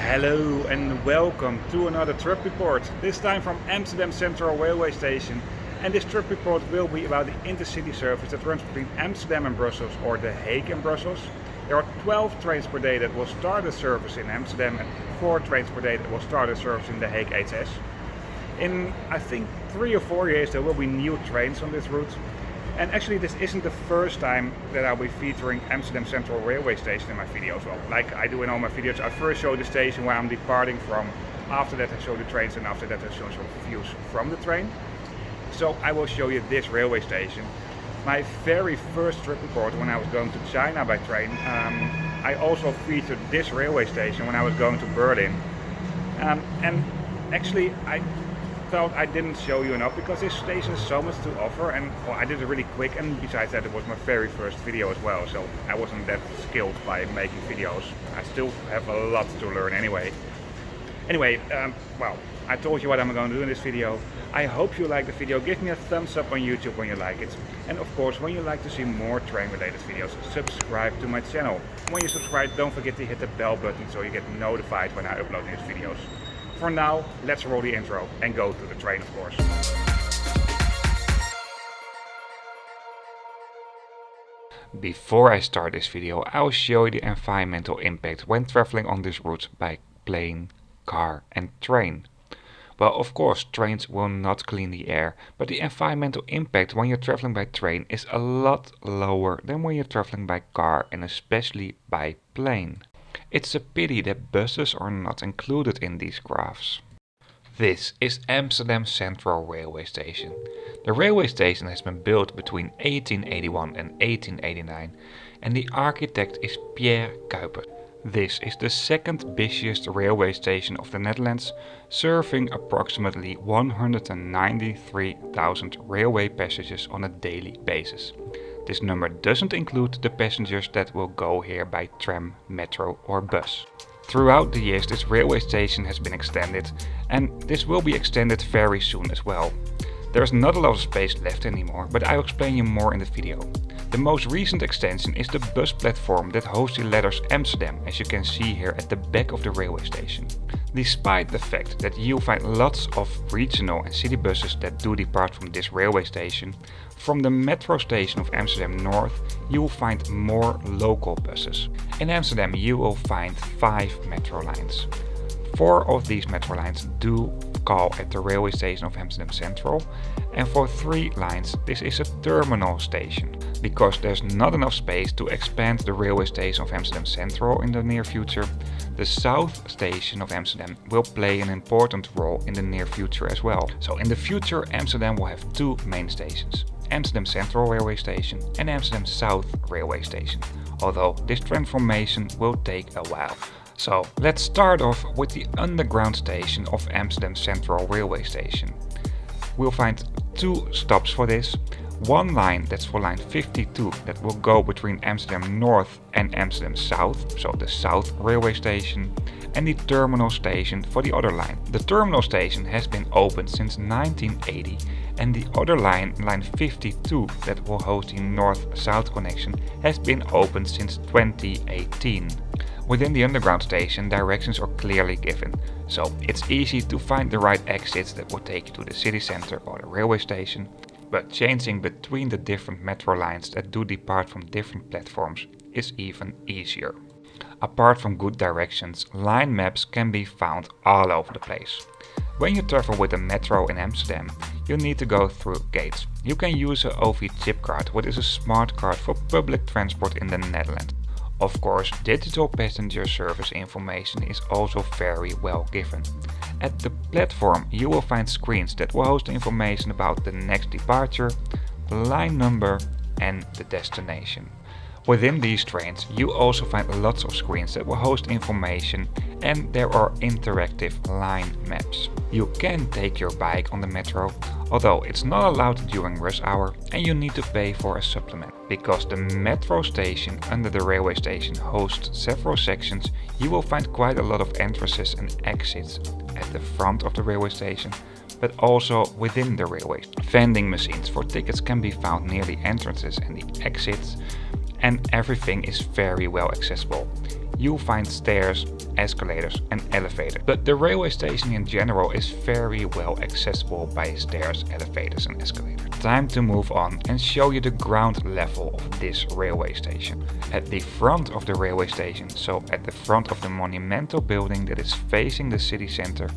Hello and welcome to another trip report, this time from Amsterdam Centraal railway station. And this trip report will be about the Intercity service that runs between Amsterdam and Brussels, or the Hague and Brussels. There are 12 trains per day that will start the service in Amsterdam and 4 trains per day that will start the service in the Hague HS. In I think 3 or 4 years there will be new trains on this route. And actually this isn't the first time that I'll be featuring Amsterdam Central railway station in my videos. Well, like I do in all my videos, I first show the station where I'm departing from. After that I show the trains, and after that I show some views from the train. So I will show you this railway station. My very first trip report when I was going to China by train. I also featured this railway station when I was going to Berlin. And actually I felt I didn't show you enough because this station has so much to offer, and well, I did it really quick, and besides that it was my very first video as well, so I wasn't that skilled by making videos. I still have a lot to learn anyway. Well, I told you what I'm going to do in this video. I hope you like the video. Give me a thumbs up on YouTube when you like it. And of course, when you like to see more train related videos, subscribe to my channel. When you subscribe, don't forget to hit the bell button so you get notified when I upload these videos. For now, let's roll the intro and go to the train, of course. Before I start this video, I'll show you the environmental impact when traveling on this route by plane, car and train. Well, of course, trains will not clean the air, but the environmental impact when you're traveling by train is a lot lower than when you're traveling by car, and especially by plane. It's a pity that buses are not included in these graphs. This is Amsterdam Central railway station. The railway station has been built between 1881 and 1889, and the architect is Pierre Cuypers. This is the second busiest railway station of the Netherlands, serving approximately 193,000 railway passengers on a daily basis. This number doesn't include the passengers that will go here by tram, metro or bus. Throughout the years this railway station has been extended, and this will be extended very soon as well. There's not a lot of space left anymore, but I'll explain you more in the video. The most recent extension is the bus platform that hosts the letters Amsterdam, as you can see here at the back of the railway station. Despite the fact that you'll find lots of regional and city buses that do depart from this railway station, from the metro station of Amsterdam North you will find more local buses. In Amsterdam you will find 5 metro lines. 4 of these metro lines do call at the railway station of Amsterdam Central, and for 3 lines this is a terminal station. Because there's not enough space to expand the railway station of Amsterdam Central in the near future, the South station of Amsterdam will play an important role in the near future as well. So in the future Amsterdam will have 2 main stations, Amsterdam Central railway station and Amsterdam South railway station, although this transformation will take a while. So let's start off with the underground station of Amsterdam Central railway station. We'll find 2 stops for this. One line that's for line 52 that will go between Amsterdam North and Amsterdam South, so the South railway station, and the terminal station for the other line. The terminal station has been opened since 1980, and the other line, line 52, that will host the North-South connection, has been opened since 2018. Within the underground station directions are clearly given, so it's easy to find the right exits that will take you to the city center or the railway station. But changing between the different metro lines that do depart from different platforms is even easier. Apart from good directions, line maps can be found all over the place. When you travel with a metro in Amsterdam, you need to go through gates. You can use a OV chip card, which is a smart card for public transport in the Netherlands. Of course, digital passenger service information is also very well given. At the platform you will find screens that will host information about the next departure, the line number and the destination. Within these trains you also find lots of screens that will host information, and there are interactive line maps. You can take your bike on the metro, although it's not allowed during rush hour and you need to pay for a supplement. Because the metro station under the railway station hosts several sections, you will find quite a lot of entrances and exits at the front of the railway station, but also within the railway. Vending machines for tickets can be found near the entrances and the exits, and everything is very well accessible. you'll find stairs, escalators and elevators. But the railway station in general is very well accessible by stairs, elevators and escalators. Time to move on and show you the ground level of this railway station. At the front of the railway station, so at the front of the monumental building that is facing the city center,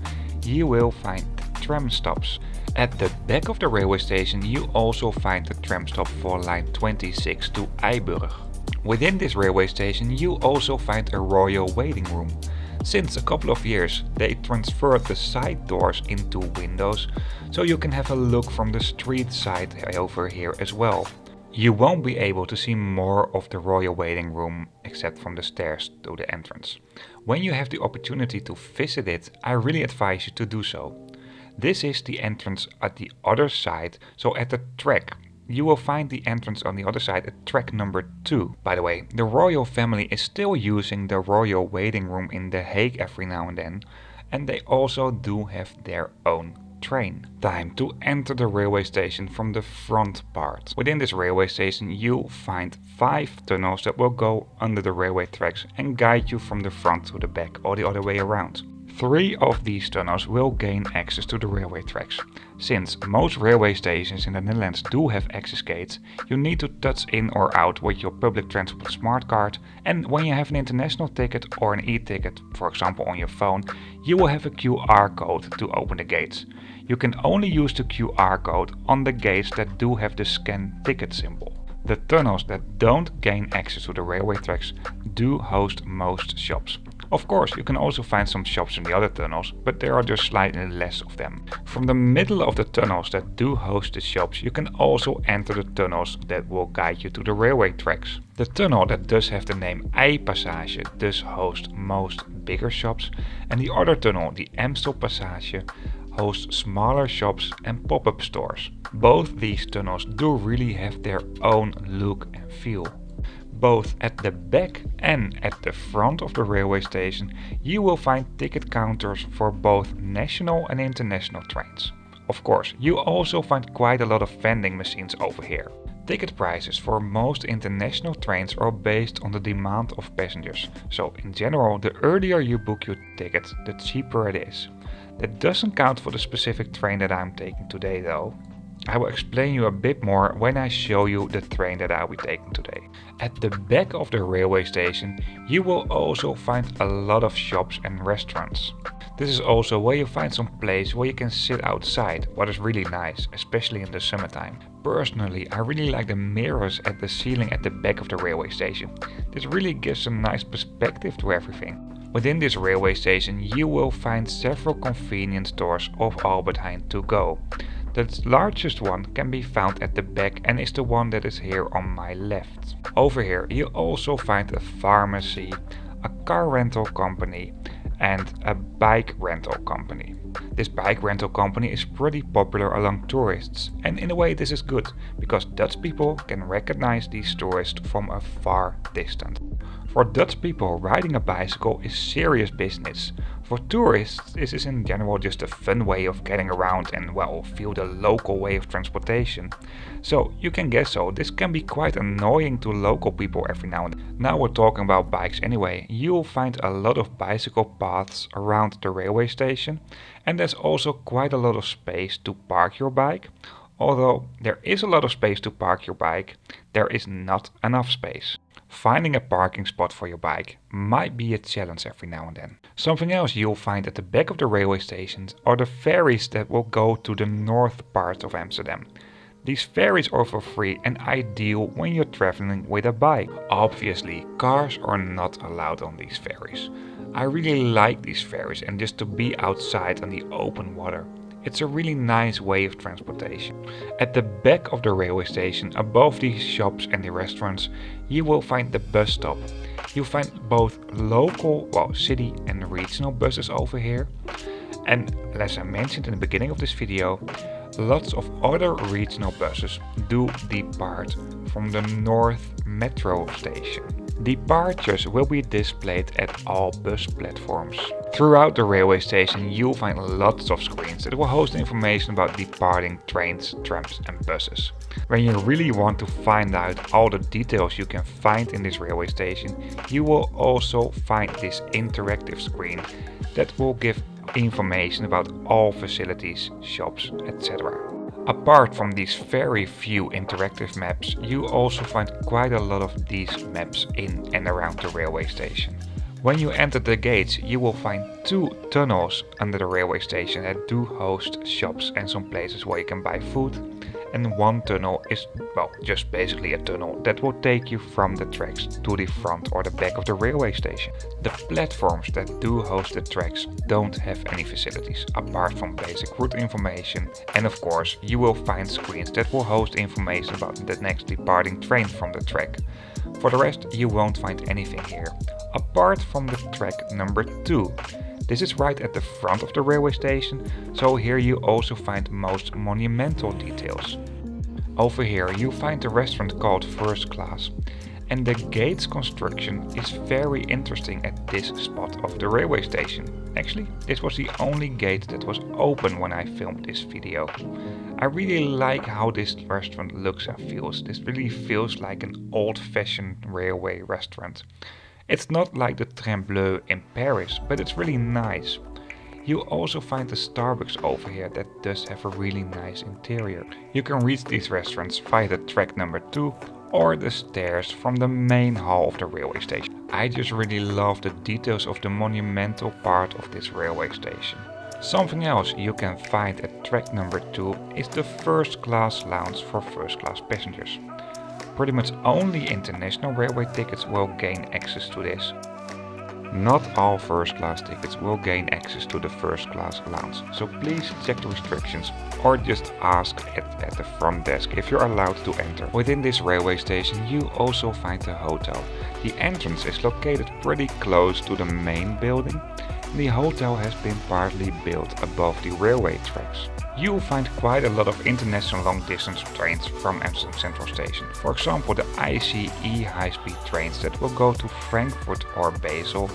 you will find tram stops. At the back of the railway station you also find the tram stop for line 26 to Eiburg. Within this railway station you also find a royal waiting room. Since a couple of years they transferred the side doors into windows, so you can have a look from the street side over here as well. You won't be able to see more of the royal waiting room except from the stairs to the entrance. When you have the opportunity to visit it, I really advise you to do so. This is the entrance at the other side, so at the track. You will find the entrance on the other side at track number 2. By the way, the royal family is still using the royal waiting room in The Hague every now and then, and they also do have their own train. Time to enter the railway station from the front part. Within this railway station you'll find 5 tunnels that will go under the railway tracks and guide you from the front to the back or the other way around. 3 of these tunnels will gain access to the railway tracks. Since most railway stations in the Netherlands do have access gates, you need to touch in or out with your public transport smart card, and when you have an international ticket or an e-ticket, for example on your phone, you will have a QR code to open the gates. You can only use the QR code on the gates that do have the scan ticket symbol. The tunnels that don't gain access to the railway tracks do host most shops. Of course, you can also find some shops in the other tunnels, but there are just slightly less of them. From the middle of the tunnels that do host the shops, you can also enter the tunnels that will guide you to the railway tracks. The tunnel that does have the name Eipassage does host most bigger shops, and the other tunnel, the Amstel Passage, hosts smaller shops and pop-up stores. Both these tunnels do really have their own look and feel. Both at the back and at the front of the railway station you will find ticket counters for both national and international trains. Of course, you also find quite a lot of vending machines over here. Ticket prices for most international trains are based on the demand of passengers, so in general the earlier you book your ticket, the cheaper it is. That doesn't count for the specific train that I'm taking today though. I will explain you a bit more when I show you the train that I'll be taking today. At the back of the railway station you will also find a lot of shops and restaurants. This is also where you find some place where you can sit outside, what is really nice, especially in the summertime. Personally, I really like the mirrors at the ceiling at the back of the railway station. This really gives a nice perspective to everything. Within this railway station you will find several convenience stores of Albert Heijn to go. The largest one can be found at the back and is the one that is here on my left. Over here you also find a pharmacy, a car rental company and a bike rental company. This bike rental company is pretty popular among tourists, and in a way this is good, because Dutch people can recognize these tourists from a far distance. For Dutch people, riding a bicycle is serious business. For tourists, this is in general just a fun way of getting around and, well, feel the local way of transportation. So you can guess so, this can be quite annoying to local people every now and then. Now we're talking about bikes anyway. You'll find a lot of bicycle paths around the railway station, and there's also quite a lot of space to park your bike. Although there is a lot of space to park your bike, there is not enough space. Finding a parking spot for your bike might be a challenge every now and then. Something else you'll find at the back of the railway stations are the ferries that will go to the north part of Amsterdam. These ferries are for free and ideal when you're traveling with a bike. Obviously, cars are not allowed on these ferries. I really like these ferries and just to be outside on the open water. It's a really nice way of transportation. At the back of the railway station, above these shops and the restaurants, you will find the bus stop. You'll find both local, city and regional buses over here. And as I mentioned in the beginning of this video, lots of other regional buses do depart from the North Metro station. Departures will be displayed at all bus platforms. Throughout the railway station you'll find lots of screens that will host information about departing trains, trams and buses. When you really want to find out all the details you can find in this railway station, you will also find this interactive screen that will give information about all facilities, shops, etc. Apart from these very few interactive maps, you also find quite a lot of these maps in and around the railway station. When you enter the gates, you will find 2 tunnels under the railway station that do host shops and some places where you can buy food. And one tunnel is, well, just basically a tunnel that will take you from the tracks to the front or the back of the railway station. The platforms that do host the tracks don't have any facilities apart from basic route information, and of course you will find screens that will host information about the next departing train from the track. For the rest you won't find anything here, apart from the track number 2. This is right at the front of the railway station, so here you also find most monumental details. Over here you find a restaurant called First Class, and the gate's construction is very interesting at this spot of the railway station. Actually, this was the only gate that was open when I filmed this video. I really like how this restaurant looks and feels. This really feels like an old-fashioned railway restaurant. It's not like the Train Bleu in Paris, but it's really nice. You also find the Starbucks over here that does have a really nice interior. You can reach these restaurants via the track number 2 or the stairs from the main hall of the railway station. I just really love the details of the monumental part of this railway station. Something else you can find at track number 2 is the first class lounge for first class passengers. Pretty much only international railway tickets will gain access to this. Not all first class tickets will gain access to the first class lounge, so please check the restrictions or just ask at the front desk if you're allowed to enter. Within this railway station you also find a hotel. The entrance is located pretty close to the main building. The hotel has been partly built above the railway tracks. You will find quite a lot of international long-distance trains from Amsterdam Central Station. For example, the ICE high-speed trains that will go to Frankfurt or Basel,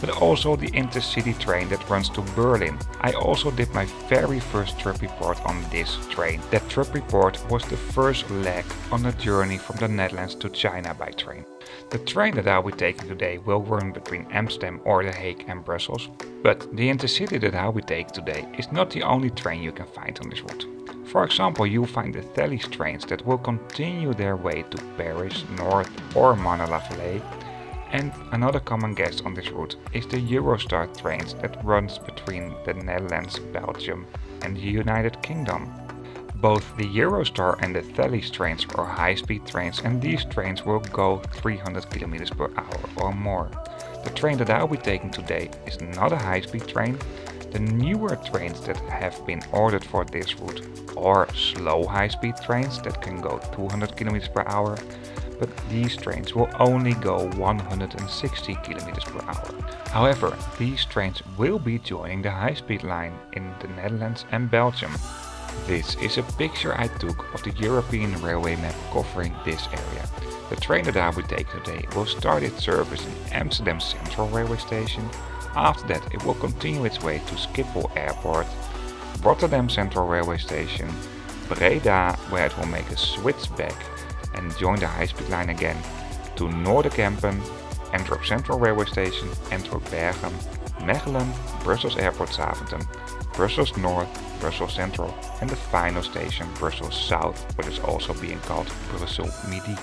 but also the Intercity train that runs to Berlin. I also did my very first trip report on this train. That trip report was the first leg on a journey from the Netherlands to China by train. The train that I'll be taking today will run between Amsterdam or The Hague and Brussels, but the Intercity that I'll be taking today is not the only train you can find on this route. For example, you'll find the Thalys trains that will continue their way to Paris, North or Marne-la-Vallée, and another common guest on this route is the Eurostar trains that runs between the Netherlands, Belgium and the United Kingdom. Both the Eurostar and the Thalys trains are high-speed trains, and these trains will go 300 km per hour or more. The train that I'll be taking today is not a high-speed train. The newer trains that have been ordered for this route are slow high-speed trains that can go 200 km per hour, but these trains will only go 160 km per hour. However, these trains will be joining the high-speed line in the Netherlands and Belgium. This is a picture I took of the European railway map covering this area. The train that I will take today will start its service in Amsterdam Central railway station. After that it will continue its way to Schiphol Airport, Rotterdam Central railway station, Breda, where it will make a switch back and join the high-speed line again, to Noorderkempen, Antwerp Central railway station, Antwerp-Bergen, Mechelen, Brussels Airport Zaventem, Brussels North, Brussel Central and the final station Brussel-Zuid, which is also being called Brussel Midi.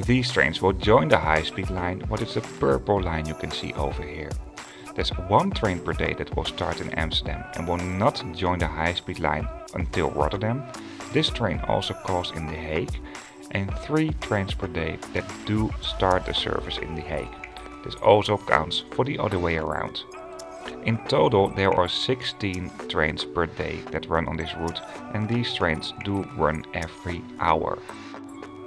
These trains will join the high-speed line, what is the purple line you can see over here. There's one train per day that will start in Amsterdam and will not join the high-speed line until Rotterdam. This train also calls in The Hague, and 3 trains per day that do start the service in The Hague. This also counts for the other way around. In total there are 16 trains per day that run on this route, and these trains do run every hour.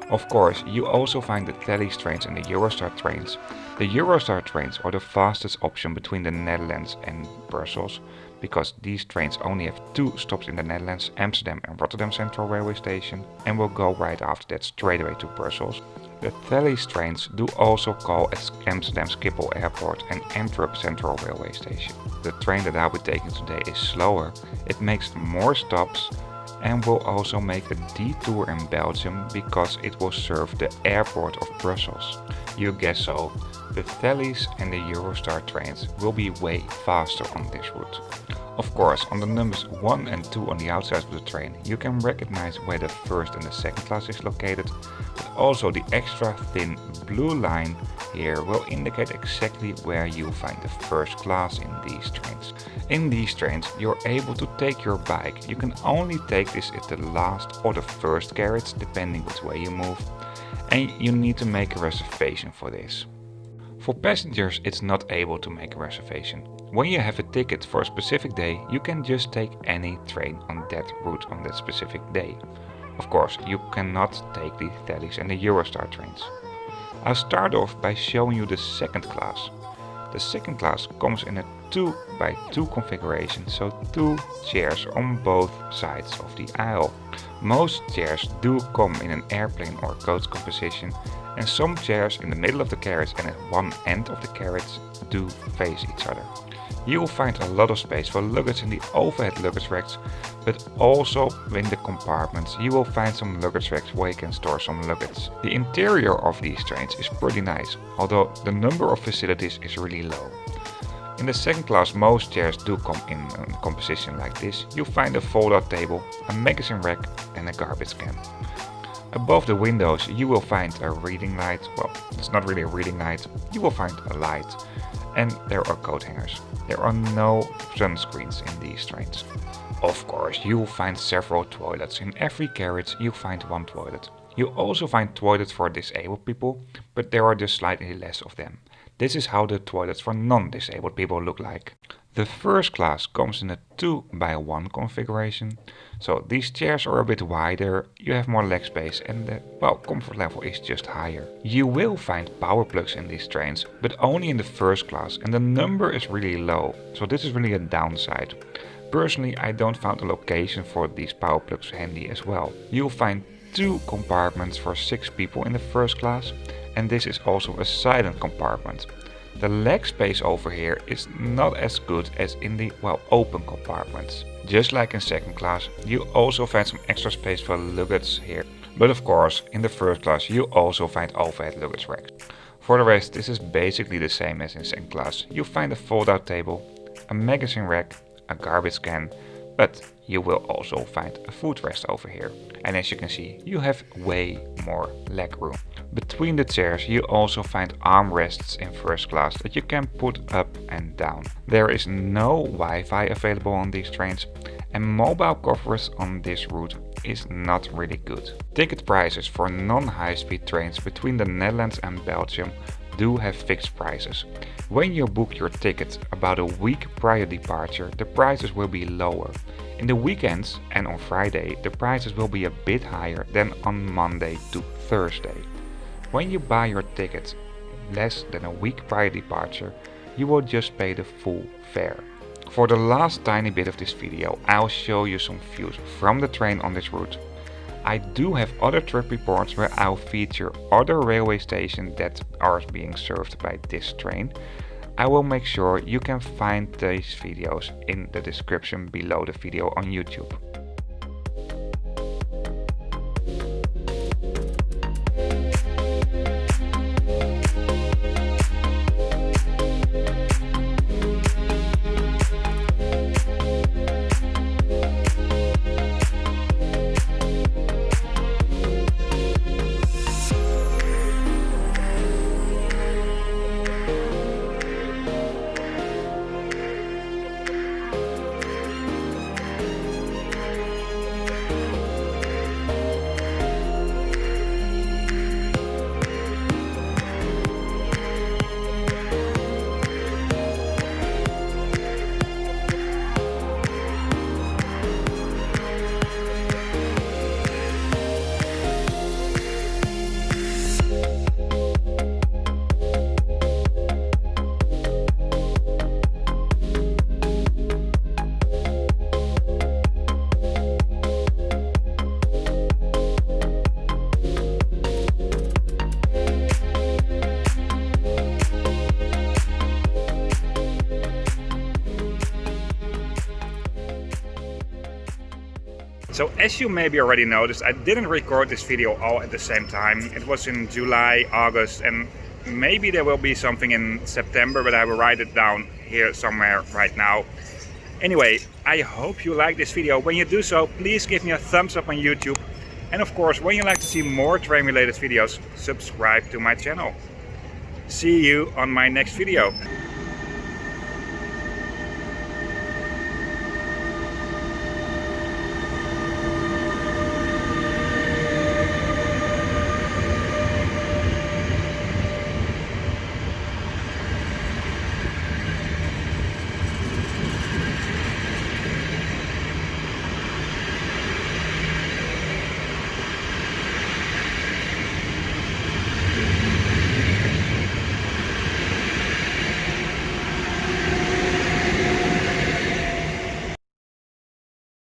Of course, you also find the Thalys trains and the Eurostar trains. The Eurostar trains are the fastest option between the Netherlands and Brussels, because these trains only have 2 stops in the Netherlands, Amsterdam and Rotterdam Central railway station, and will go right after that straight away to Brussels. The Thalys trains do also call at Amsterdam Schiphol Airport and Antwerp Central Railway Station. The train that I'll be taking today is slower, it makes more stops and will also make a detour in Belgium because it will serve the airport of Brussels. You guess so, the Thalys and the Eurostar trains will be way faster on this route. Of course, on the numbers 1 and 2 on the outside of the train, you can recognize where the first and the second class is located, but also the extra thin blue line here will indicate exactly where you find the first class in these trains. In these trains, you're able to take your bike. You can only take this at the last or the first carriage, depending which way you move, and you need to make a reservation for this. For passengers, it's not able to make a reservation. When you have a ticket for a specific day, you can just take any train on that route on that specific day. Of course, you cannot take the Thalys and the Eurostar trains. I'll start off by showing you the second class. The second class comes in a 2x2 configuration, so 2 chairs on both sides of the aisle. Most chairs do come in an airplane or coach composition, and some chairs in the middle of the carriage and at one end of the carriage do face each other. You will find a lot of space for luggage in the overhead luggage racks, but also in the compartments you will find some luggage racks where you can store some luggage. The interior of these trains is pretty nice, although the number of facilities is really low. In the second class, most chairs do come in a composition like this. You'll find a fold-out table, a magazine rack and a garbage can. Above the windows you will find a reading light. Well, it's not really a reading light. You will find a light. And there are coat hangers. There are no sunscreens in these trains. Of course, you will find several toilets. In every carriage you find one toilet. You also find toilets for disabled people, but there are just slightly less of them. This is how the toilets for non-disabled people look like. The first class comes in a 2x1 configuration, so these chairs are a bit wider, you have more leg space and the comfort level is just higher. You will find power plugs in these trains, but only in the first class, and the number is really low, so this is really a downside. Personally, I don't find a location for these power plugs handy as well. You'll find 2 compartments for 6 people in the first class, and this is also a silent compartment. The leg space over here is not as good as in the open compartments. Just like in second class, you also find some extra space for luggage here. But of course, in the first class you also find overhead luggage racks. For the rest, this is basically the same as in second class. You find a fold-out table, a magazine rack, a garbage can, but you will also find a footrest over here. And as you can see, you have way more leg room. Between the chairs you also find armrests in first class that you can put up and down. There is no Wi-Fi available on these trains, and mobile coverage on this route is not really good. Ticket prices for non-high-speed trains between the Netherlands and Belgium do have fixed prices. When you book your ticket about a week prior departure, the prices will be lower. In the weekends and on Friday, the prices will be a bit higher than on Monday to Thursday. When you buy your ticket less than a week prior departure, you will just pay the full fare. For the last tiny bit of this video, I'll show you some views from the train on this route. I do have other trip reports where I'll feature other railway stations that are being served by this train. I will make sure you can find these videos in the description below the video on YouTube. So as you maybe already noticed, I didn't record this video all at the same time. It was in July, August, and maybe there will be something in September, but I will write it down here somewhere right now. Anyway, I hope you like this video. When you do so, please give me a thumbs up on YouTube. And of course, when you like to see more train related videos, subscribe to my channel. See you on my next video.